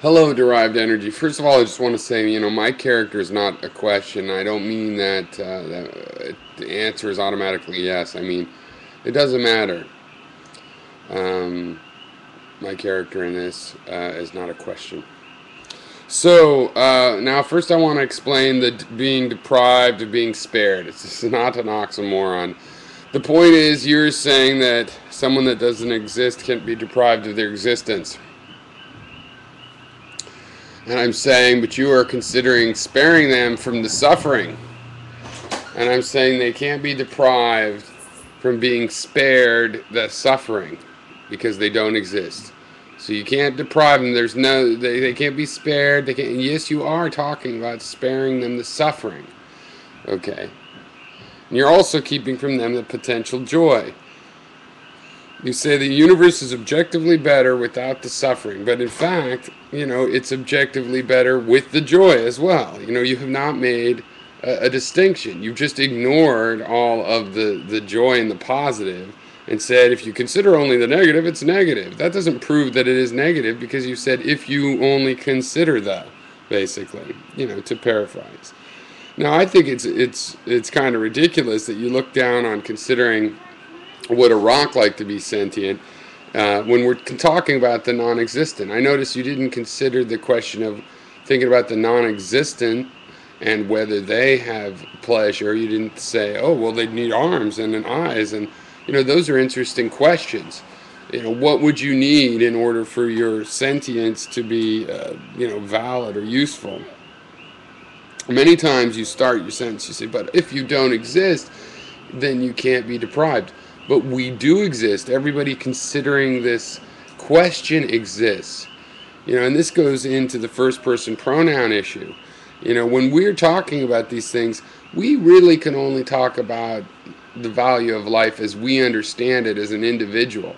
Hello, derived energy. First of all, I just want to say, my character is not a question. I don't mean that the answer is automatically yes. I mean, it doesn't matter. Um, my character in this is not a question. So, now first I want to explain the being deprived of being spared. It's not an oxymoron. The point is, you're saying that someone that doesn't exist can't be deprived of their existence. And I'm saying, but you are considering sparing them from the suffering. And I'm saying they can't be deprived from being spared the suffering because they don't exist. So you can't deprive them. They can't be spared. They can't, yes, you are talking about sparing them the suffering. Okay. And you're also keeping from them the potential joy. You say the universe is objectively better without the suffering, but in fact, it's objectively better with the joy as well. You have not made a distinction. You've just ignored all of the joy and the positive and said if you consider only the negative, it's negative. That doesn't prove that it is negative because you said if you only consider the, basically, to paraphrase. Now, I think it's kind of ridiculous that you look down on considering would a rock like to be sentient when we're talking about the non-existent? I notice you didn't consider the question of thinking about the non-existent and whether they have pleasure. You didn't say, oh, well, they need arms and an eyes. And, those are interesting questions. What would you need in order for your sentience to be, valid or useful? Many times you start your sentence, you say, but if you don't exist, then you can't be deprived. But we do exist. Everybody considering this question exists. And this goes into the first person pronoun issue. When we're talking about these things, we really can only talk about the value of life as we understand it as an individual.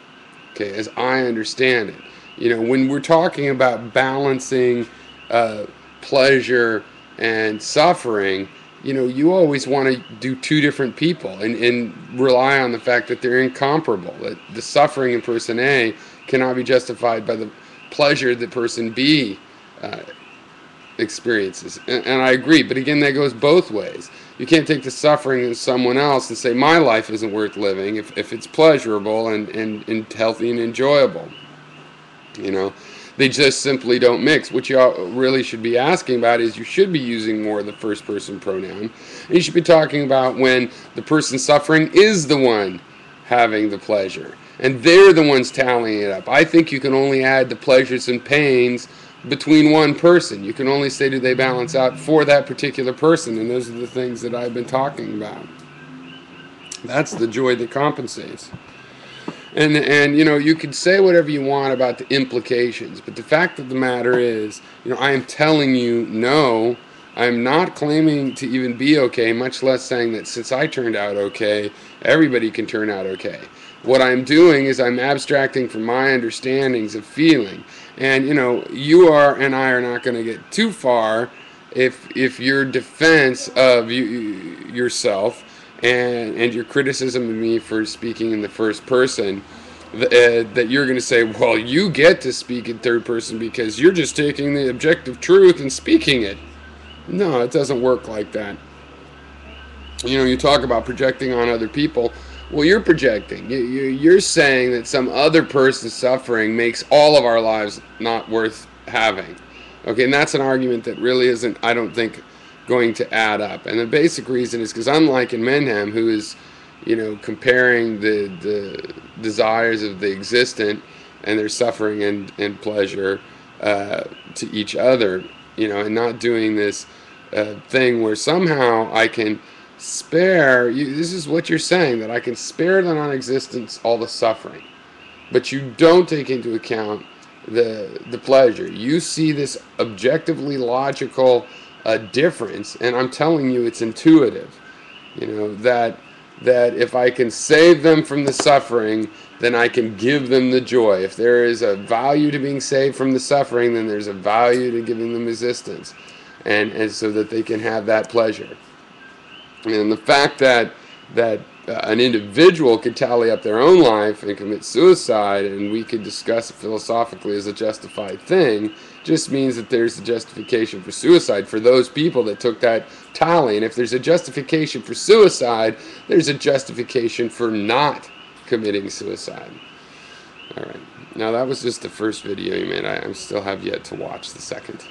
Okay, as I understand it. When we're talking about balancing pleasure and suffering, you always want to do two different people and rely on the fact that they're incomparable. That the suffering in person A cannot be justified by the pleasure that person B experiences. And I agree, but again, that goes both ways. You can't take the suffering of someone else and say my life isn't worth living if it's pleasurable and healthy and enjoyable. They just simply don't mix. What you really should be asking about is you should be using more of the first person pronoun. And you should be talking about when the person suffering is the one having the pleasure. And they're the ones tallying it up. I think you can only add the pleasures and pains between one person. You can only say do they balance out for that particular person. And those are the things that I've been talking about. That's the joy that compensates. And you can say whatever you want about the implications, but the fact of the matter is, I am telling you no. I'm not claiming to even be okay, much less saying that since I turned out okay, everybody can turn out okay. What I'm doing is I'm abstracting from my understandings of feeling. And you are and I are not going to get too far if your defense of yourself and your criticism of me for speaking in the first person, that you're going to say, well, you get to speak in third person because you're just taking the objective truth and speaking it. No, it doesn't work like that. You talk about projecting on other people. Well, you're projecting. You're saying that some other person's suffering makes all of our lives not worth having. Okay, and that's an argument that really isn't, I don't think, going to add up. And the basic reason is because unlike in Menhem, who is, comparing the desires of the existent and their suffering and pleasure to each other, and not doing this thing where somehow I can spare you. This is what you're saying, that I can spare the non-existence all the suffering, but you don't take into account the pleasure. You see this objectively logical difference, and I'm telling you it's intuitive. That if I can save them from the suffering, then I can give them the joy. If there is a value to being saved from the suffering, then there's a value to giving them resistance, and so that they can have that pleasure. And the fact that an individual could tally up their own life and commit suicide, and we could discuss it philosophically as a justified thing, just means that there's a justification for suicide for those people that took that tally. And if there's a justification for suicide, there's a justification for not committing suicide. All right. Now that was just the first video you made. I still have yet to watch the second.